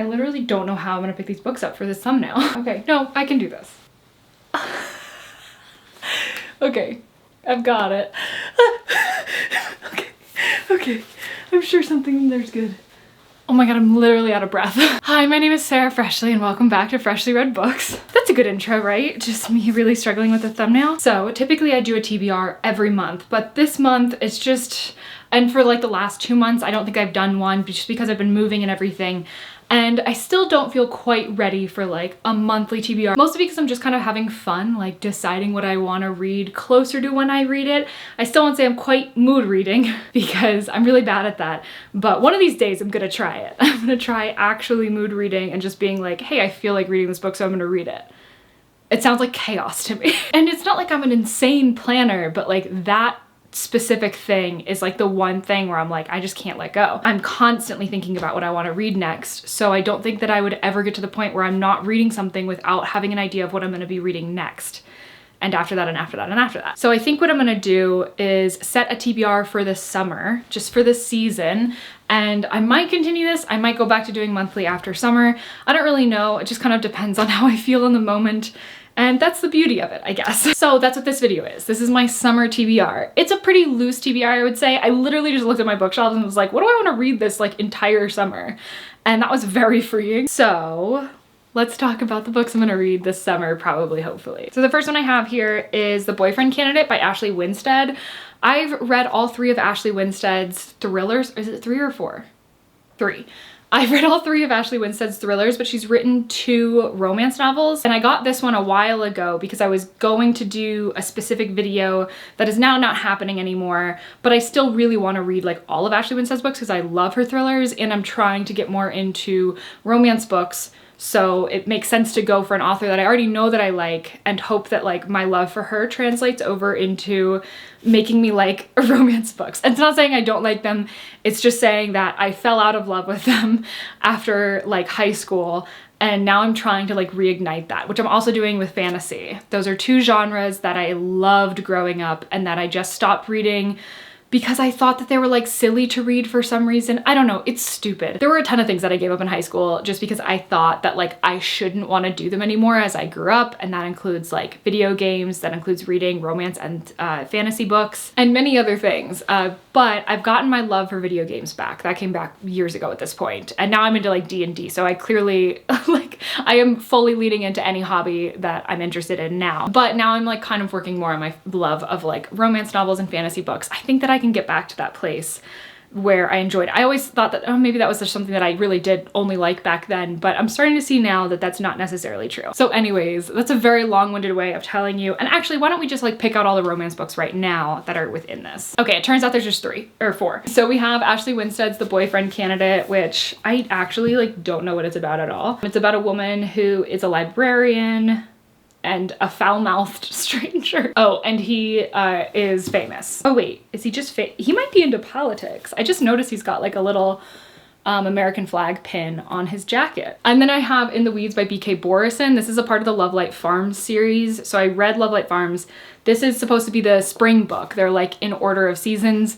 I literally don't know how I'm gonna pick these books up for this thumbnail. Okay, no, I can do this. Okay, I've got it. Okay, I'm sure something in there's good. Oh my god, I'm literally out of breath. Hi, my name is Sarah Freshly and welcome back to Freshly Read Books. That's a good intro, right? Just me really struggling with the thumbnail. So typically I do a TBR every month, but this month it's just, and for like the last 2 months, I don't think I've done one just because I've been moving and everything. And I still don't feel quite ready for like a monthly TBR. Mostly because I'm just kind of having fun, like deciding what I want to read closer to when I read it. I still won't say I'm quite mood reading because I'm really bad at that. But one of these days I'm gonna try it. I'm gonna try actually mood reading and just being like, hey, I feel like reading this book, so I'm gonna read it. It sounds like chaos to me. And it's not like I'm an insane planner, but like that specific thing is like the one thing where I'm like, I just can't let go. I'm constantly thinking about what I want to read next, so I don't think that I would ever get to the point where I'm not reading something without having an idea of what I'm going to be reading next. And after that, and after that, and after that. So I think what I'm gonna do is set a TBR for this summer, just for this season. And I might continue this, I might go back to doing monthly after summer. I don't really know, it just kind of depends on how I feel in the moment. And that's the beauty of it, I guess. So that's what this video is. This is my summer TBR. It's a pretty loose TBR, I would say. I literally just looked at my bookshelves and was like, what do I want to read this like entire summer? And that was very freeing. So let's talk about the books I'm gonna read this summer, probably, hopefully. So the first one I have here is The Boyfriend Candidate by Ashley Winstead. I've read all 3 of Ashley Winstead's thrillers. Is it 3 or 4? 3. I've read all 3 of Ashley Winstead's thrillers, but she's written 2 romance novels. And I got this one a while ago because I was going to do a specific video that is now not happening anymore, but I still really want to read like all of Ashley Winstead's books because I love her thrillers and I'm trying to get more into romance books. So it makes sense to go for an author that I already know that I like and hope that like my love for her translates over into making me like romance books. And it's not saying I don't like them, it's just saying that I fell out of love with them after like high school and now I'm trying to like reignite that, which I'm also doing with fantasy. Those are 2 genres that I loved growing up and that I just stopped reading because I thought that they were like silly to read for some reason. I don't know, it's stupid. There were a ton of things that I gave up in high school just because I thought that like I shouldn't want to do them anymore as I grew up, and that includes like video games, that includes reading romance and fantasy books, and many other things. But I've gotten my love for video games back. That came back years ago at this point, and now I'm into like D&D, so I clearly like I am fully leading into any hobby that I'm interested in now. But now I'm like kind of working more on my love of like romance novels and fantasy books. I think that I can get back to that place where I enjoyed it. I always thought that, oh, maybe that was just something that I really did only like back then, but I'm starting to see now that that's not necessarily true. So anyways, that's a very long-winded way of telling you. And actually, why don't we just like pick out all the romance books right now that are within this? Okay, it turns out there's just 3 or 4. So we have Ashley Winstead's The Boyfriend Candidate, which I actually like don't know what it's about at all. It's about a woman who is a librarian and a foul-mouthed stranger. Oh, and he is famous. Oh wait, is he just he might be into politics. I just noticed he's got like a little American flag pin on his jacket. And then I have In the Weeds by B.K. Borison. This is a part of the Love Light Farms series. So I read Love Light Farms. This is supposed to be the spring book. They're like in order of seasons.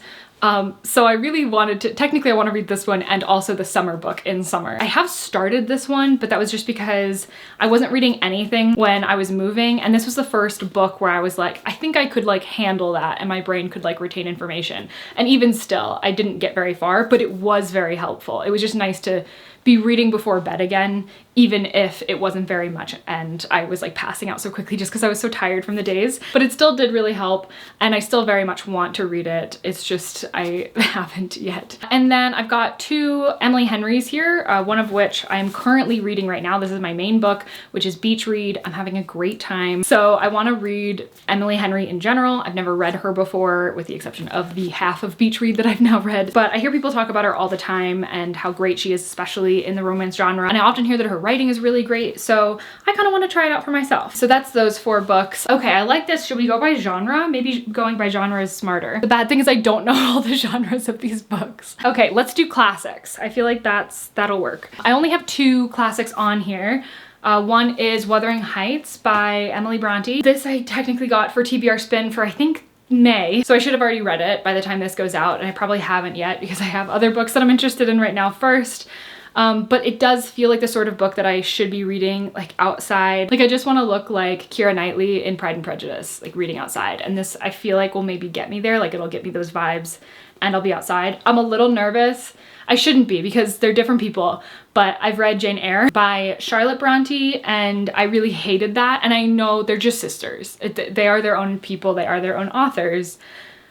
So I really wanted to, technically I want to read this one and also the summer book in summer. I have started this one, but that was just because I wasn't reading anything when I was moving. And this was the first book where I was like, I think I could like handle that and my brain could like retain information. And even still, I didn't get very far, but it was very helpful. It was just nice to be reading before bed again, even if it wasn't very much and I was like passing out so quickly just because I was so tired from the days. But it still did really help and I still very much want to read it. It's just I haven't yet. And then I've got 2 Emily Henrys here, one of which I'm currently reading right now. This is my main book, which is Beach Read. I'm having a great time. So I want to read Emily Henry in general. I've never read her before, with the exception of the half of Beach Read that I've now read. But I hear people talk about her all the time and how great she is, especially in the romance genre. And I often hear that her writing is really great. So I kind of want to try it out for myself. So that's those 4 books. Okay, I like this. Should we go by genre? Maybe going by genre is smarter. The bad thing is I don't know all the genres of these books. Okay, let's do classics. I feel like that'll work. I only have 2 classics on here. One is Wuthering Heights by Emily Bronte. This I technically got for TBR Spin for I think May, so I should have already read it by the time this goes out, and I probably haven't yet because I have other books that I'm interested in right now first. But it does feel like the sort of book that I should be reading like outside. Like I just want to look like Keira Knightley in Pride and Prejudice, like reading outside. And this I feel like will maybe get me there. Like it'll get me those vibes and I'll be outside. I'm a little nervous. I shouldn't be because they're different people, but I've read Jane Eyre by Charlotte Bronte and I really hated that. And I know they're just sisters. They are their own people. They are their own authors.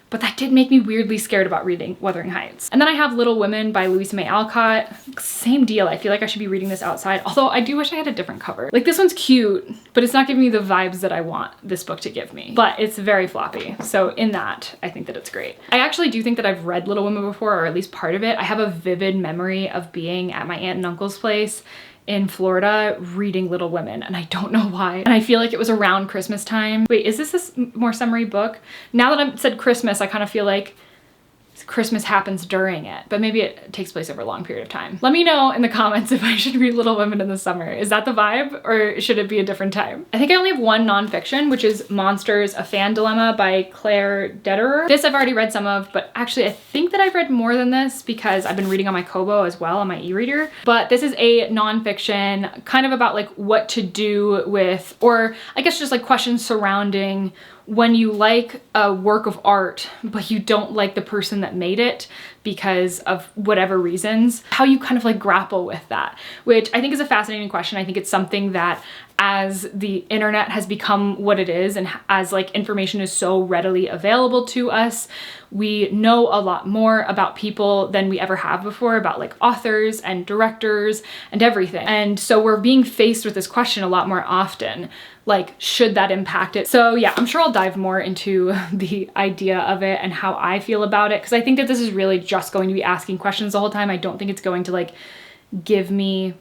But that did make me weirdly scared about reading Wuthering Heights. And then I have Little Women by Louisa May Alcott. Same deal. I feel like I should be reading this outside. Although I do wish I had a different cover. Like this one's cute, but it's not giving me the vibes that I want this book to give me. But it's very floppy. So in that, I think that it's great. I actually do think that I've read Little Women before, or at least part of it. I have a vivid memory of being at my aunt and uncle's place in Florida reading Little Women, and I don't know why. And I feel like it was around Christmas time. Wait, is this a more summery book? Now that I've said Christmas, I kind of feel like Christmas happens during it, but maybe it takes place over a long period of time. Let me know in the comments if I should read Little Women in the summer. Is that the vibe or should it be a different time? I think I only have one nonfiction, which is Monsters, A Fan Dilemma by Claire Dederer. This I've already read some of, but actually I think that I've read more than this because I've been reading on my Kobo as well, on my e-reader. But this is a nonfiction kind of about like what to do with, or I guess just like questions surrounding when you like a work of art, but you don't like the person that made it because of whatever reasons, how you kind of like grapple with that, which I think is a fascinating question. I think it's something that as the internet has become what it is and as like information is so readily available to us, we know a lot more about people than we ever have before, about like authors and directors and everything. And so we're being faced with this question a lot more often. Like, should that impact it? So yeah, I'm sure I'll dive more into the idea of it and how I feel about it, because I think that this is really just going to be asking questions the whole time. I don't think it's going to like give me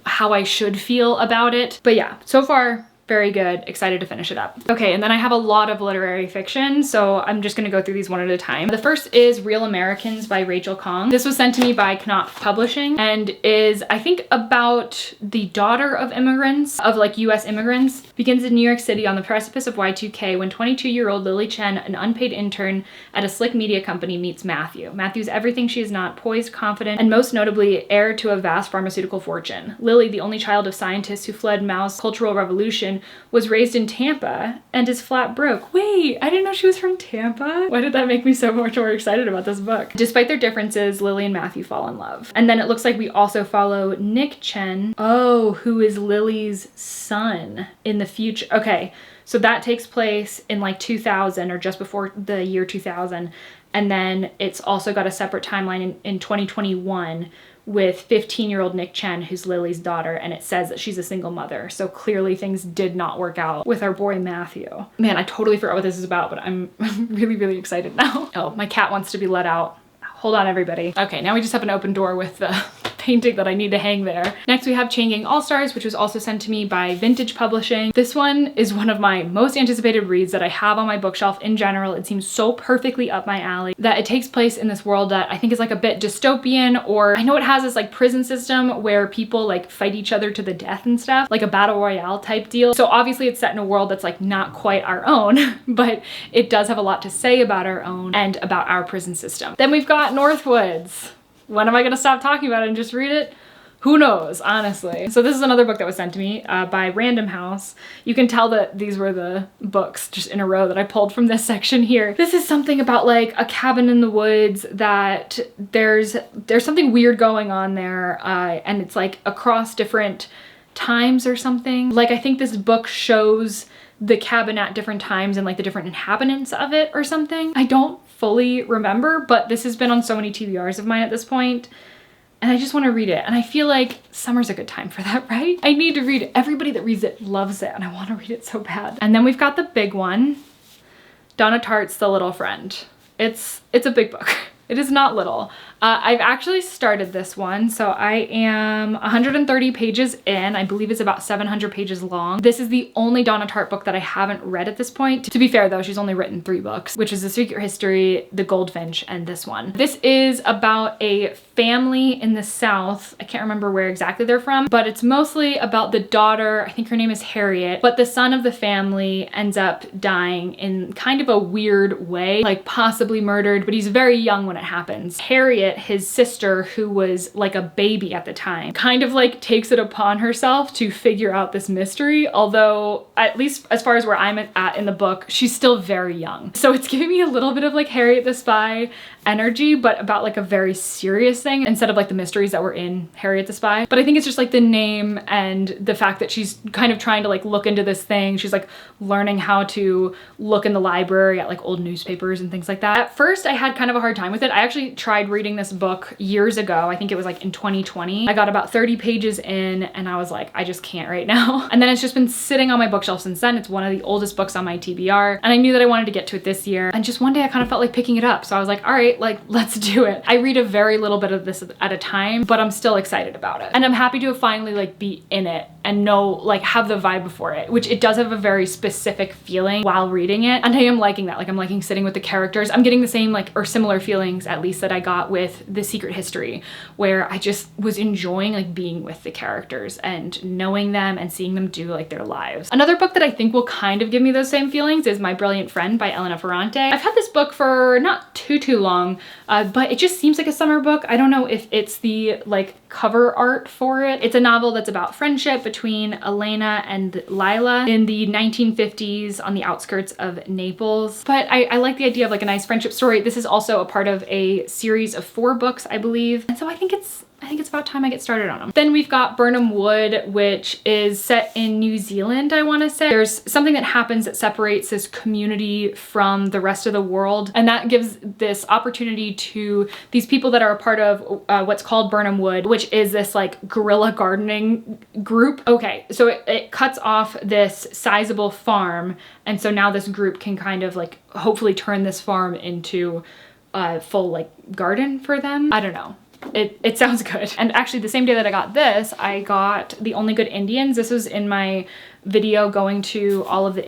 how I should feel about it. But yeah, so far, very good. Excited to finish it up. Okay, and then I have a lot of literary fiction, so I'm just gonna go through these one at a time. The first is Real Americans by Rachel Khong. This was sent to me by Knopf Publishing and is, I think, about the daughter of immigrants, of like US immigrants. Begins in New York City on the precipice of Y2K when 22-year-old Lily Chen, an unpaid intern at a slick media company, meets Matthew. Matthew's everything she is not, poised, confident, and most notably heir to a vast pharmaceutical fortune. Lily, the only child of scientists who fled Mao's Cultural Revolution, was raised in Tampa and is flat broke. Wait, I didn't know she was from Tampa. Why did that make me so much more excited about this book? Despite their differences, Lily and Matthew fall in love. And then it looks like we also follow Nick Chen, who is Lily's son in the future. Okay, so that takes place in like 2000 or just before the year 2000. And then it's also got a separate timeline in 2021 with 15-year-old Nick Chen, who's Lily's daughter, and it says that she's a single mother. So clearly things did not work out with our boy Matthew. Man, I totally forgot what this is about, but I'm really, really excited now. Oh, my cat wants to be let out. Hold on, everybody. Okay, now we just have an open door with the painting that I need to hang there. Next, we have Chain Gang All-Stars, which was also sent to me by Vintage Publishing. This one is one of my most anticipated reads that I have on my bookshelf in general. It seems so perfectly up my alley that it takes place in this world that I think is like a bit dystopian, or I know it has this like prison system where people like fight each other to the death and stuff, like a battle royale type deal. So obviously it's set in a world that's like not quite our own, but it does have a lot to say about our own and about our prison system. Then we've got Northwoods. When am I gonna stop talking about it and just read it? Who knows, honestly. So this is another book that was sent to me by Random House. You can tell that these were the books just in a row that I pulled from this section here. This is something about like a cabin in the woods that there's something weird going on there, and it's like across different times or something. Like I think this book shows the cabin at different times and like the different inhabitants of it or something. I don't fully remember, but this has been on so many TBRs of mine at this point, and I just want to read it. And I feel like summer's a good time for that, right? I need to read it. Everybody that reads it loves it, and I want to read it so bad. And then we've got the big one, Donna Tartt's The Little Friend. It's a big book. It is not little. I've actually started this one, so I am 130 pages in. I believe it's about 700 pages long. This is the only Donna Tartt book that I haven't read at this point. To be fair though, she's only written 3 books, which is The Secret History, The Goldfinch, and this one. This is about a family in the South. I can't remember where exactly they're from, but it's mostly about the daughter. I think her name is Harriet, but the son of the family ends up dying in kind of a weird way, like possibly murdered, but he's very young when it happens. Harriet it, his sister, who was like a baby at the time, kind of like takes it upon herself to figure out this mystery. Although, at least as far as where I'm at in the book, she's still very young. So it's giving me a little bit of like Harriet the Spy energy, but about like a very serious thing instead of like the mysteries that were in Harriet the Spy. But I think it's just like the name and the fact that she's kind of trying to like look into this thing. She's like learning how to look in the library at like old newspapers and things like that. At first I had kind of a hard time with it. I actually tried reading this book years ago. I think it was like in 2020. I got about 30 pages in and I was like, I just can't right now. And then it's just been sitting on my bookshelf since then. It's one of the oldest books on my TBR, and I knew that I wanted to get to it this year. And just one day I kind of felt like picking it up. So I was like, all right, like let's do it. I read a very little bit of this at a time, but I'm still excited about it. And I'm happy to finally like be in it and know, like have the vibe for it, which it does have a very specific feeling while reading it. And I am liking that. Like I'm liking sitting with the characters. I'm getting the same like, or similar feelings at least that I got with The Secret History, where I just was enjoying like being with the characters and knowing them and seeing them do like their lives. Another book that I think will kind of give me those same feelings is My Brilliant Friend by Elena Ferrante. I've had this book for not too long, but it just seems like a summer book. I don't know if it's the like cover art for it. It's a novel that's about friendship between Elena and Lila in the 1950s on the outskirts of Naples. But I like the idea of like a nice friendship story. This is also a part of a series of 4 books, I believe. And so I think it's about time I get started on them. Then we've got Burnham Wood, which is set in New Zealand, I want to say. There's something that happens that separates this community from the rest of the world, and that gives this opportunity to these people that are a part of what's called Burnham Wood, which is this like guerrilla gardening group. Okay, so it cuts off this sizable farm, and so now this group can kind of like hopefully turn this farm into a full like garden for them. I don't know. It sounds good. And actually the same day that I got this, I got The Only Good Indians. This was in my video going to all of the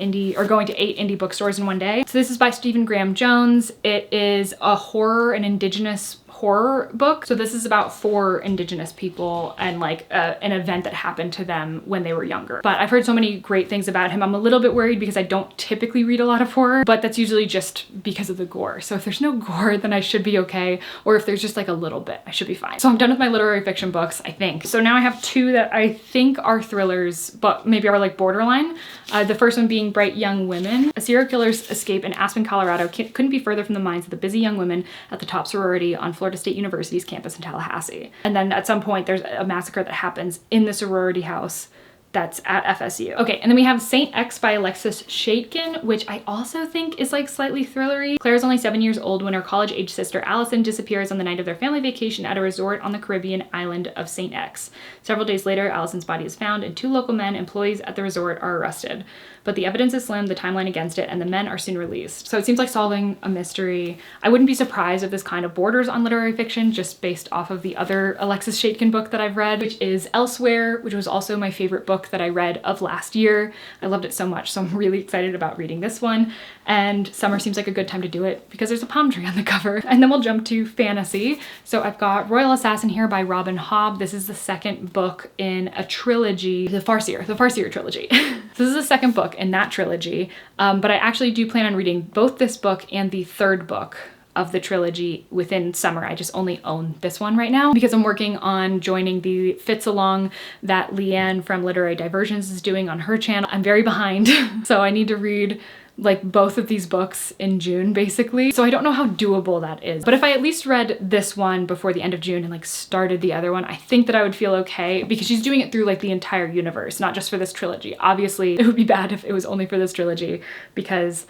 going to 8 indie bookstores in one day. So this is by Stephen Graham Jones. It is a horror and indigenous horror book. So this is about 4 indigenous people and like an event that happened to them when they were younger. But I've heard so many great things about him. I'm a little bit worried because I don't typically read a lot of horror, but that's usually just because of the gore. So if there's no gore, then I should be okay. Or if there's just like a little bit, I should be fine. So I'm done with my literary fiction books, I think. So now I have 2 that I think are thrillers, but maybe are like borderline. The first one being Bright Young Women. A serial killer's escape in Aspen, Colorado couldn't be further from the minds of the busy young women at the top sorority on Florida State University's campus in Tallahassee. And then at some point there's a massacre that happens in the sorority house that's at FSU. Okay, and then we have Saint X by Alexis Shaitkin, which I also think is like slightly thrillery. Claire's only 7 years old when her college-age sister Allison disappears on the night of their family vacation at a resort on the Caribbean island of Saint X. Several days later, Allison's body is found and 2 local men, employees at the resort, are arrested. But the evidence is slim, the timeline against it, and the men are soon released. So it seems like solving a mystery. I wouldn't be surprised if this kind of borders on literary fiction just based off of the other Alexis Shaitkin book that I've read, which is Elsewhere, which was also my favorite book that I read of last year. I loved it so much, so I'm really excited about reading this one. And summer seems like a good time to do it because there's a palm tree on the cover. And then we'll jump to fantasy. So I've got Royal Assassin here by Robin Hobb. This is the second book in a trilogy, the Farseer trilogy. So this is the second book in that trilogy, but I actually do plan on reading both this book and the third book of the trilogy within summer. I just only own this one right now because I'm working on joining the Fitzalong that Lianne from Literary Diversions is doing on her channel. I'm very behind, so I need to read like both of these books in June basically. So I don't know how doable that is. But if I at least read this one before the end of June and like started the other one, I think that I would feel okay because she's doing it through like the entire universe, not just for this trilogy. Obviously it would be bad if it was only for this trilogy because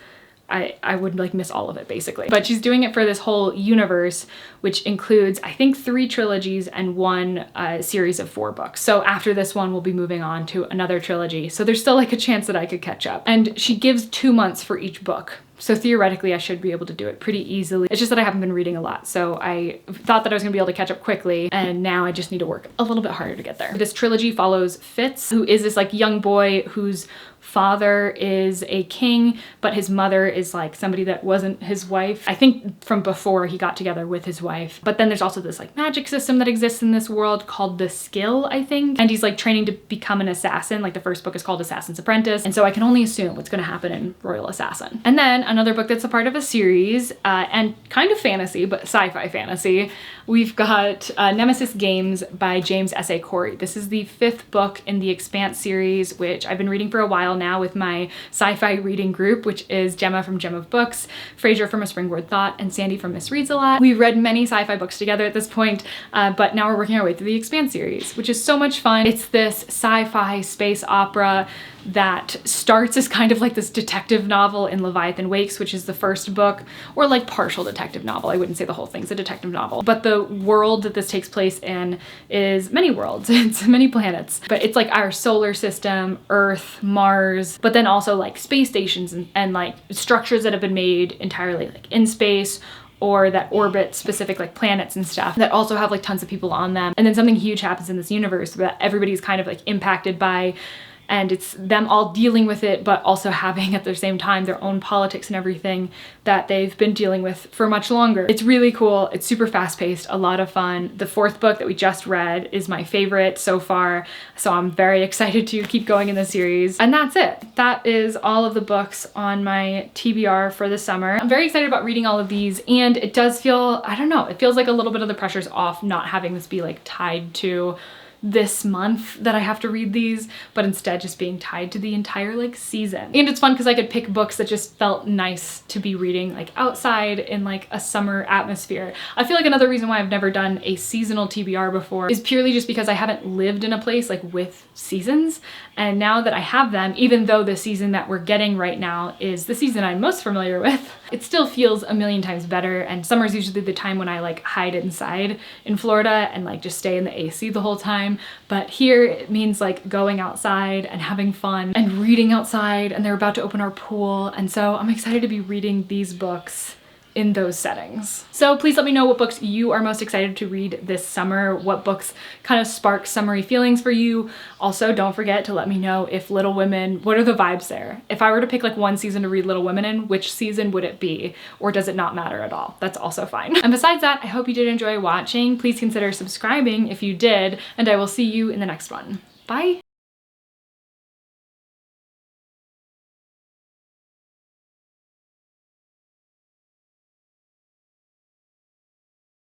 I would like miss all of it basically. But she's doing it for this whole universe, which includes I think 3 trilogies and 1 series of 4 books. So after this one, we'll be moving on to another trilogy. So there's still like a chance that I could catch up. And she gives 2 months for each book. So theoretically I should be able to do it pretty easily. It's just that I haven't been reading a lot. So I thought that I was gonna be able to catch up quickly, and now I just need to work a little bit harder to get there. This trilogy follows Fitz, who is this like young boy whose father is a king, but his mother is like somebody that wasn't his wife. I think from before he got together with his wife. But then there's also this like magic system that exists in this world called the Skill, I think. And he's like training to become an assassin. Like the first book is called Assassin's Apprentice. And so I can only assume what's gonna happen in Royal Assassin. And then another book that's a part of a series and kind of fantasy, but sci-fi fantasy, we've got Nemesis Games by James S.A. Corey. This is the 5th book in the Expanse series, which I've been reading for a while now with my sci-fi reading group, which is Gemma from Gem of Books, Fraser from A Springboard Thought, and Sandy from Miss Reads a Lot. We've read many sci-fi books together at this point, but now we're working our way through the Expanse series, which is so much fun. It's this sci-fi space opera that starts as kind of like this detective novel in Leviathan Wakes, which is the first book, or like partial detective novel. I wouldn't say the whole thing's a detective novel, but the world that this takes place in is many worlds. It's many planets, but it's like our solar system, Earth, Mars, but then also like space stations and like structures that have been made entirely like in space, or that orbit specific like planets and stuff that also have like tons of people on them. And then something huge happens in this universe that everybody's kind of like impacted by, and it's them all dealing with it, but also having at the same time their own politics and everything that they've been dealing with for much longer. It's really cool. It's super fast paced, a lot of fun. The 4th book that we just read is my favorite so far, so I'm very excited to keep going in the series. And that's it. That is all of the books on my TBR for the summer. I'm very excited about reading all of these, and it does feel, I don't know, it feels like a little bit of the pressure's off not having this be like tied to this month that I have to read these, but instead just being tied to the entire like season. And it's fun because I could pick books that just felt nice to be reading like outside in like a summer atmosphere. I feel like another reason why I've never done a seasonal TBR before is purely just because I haven't lived in a place like with seasons. And now that I have them, even though the season that we're getting right now is the season I'm most familiar with, it still feels a million times better. And summer is usually the time when I like hide inside in Florida and like just stay in the AC the whole time. But here it means like going outside and having fun and reading outside, and they're about to open our pool. And so I'm excited to be reading these books in those settings. So please let me know what books you are most excited to read this summer, what books kind of spark summery feelings for you. Also, don't forget to let me know if Little Women, what are the vibes there? If I were to pick like one season to read Little Women in, which season would it be? Or does it not matter at all? That's also fine. And besides that, I hope you did enjoy watching. Please consider subscribing if you did, and I will see you in the next one. Bye.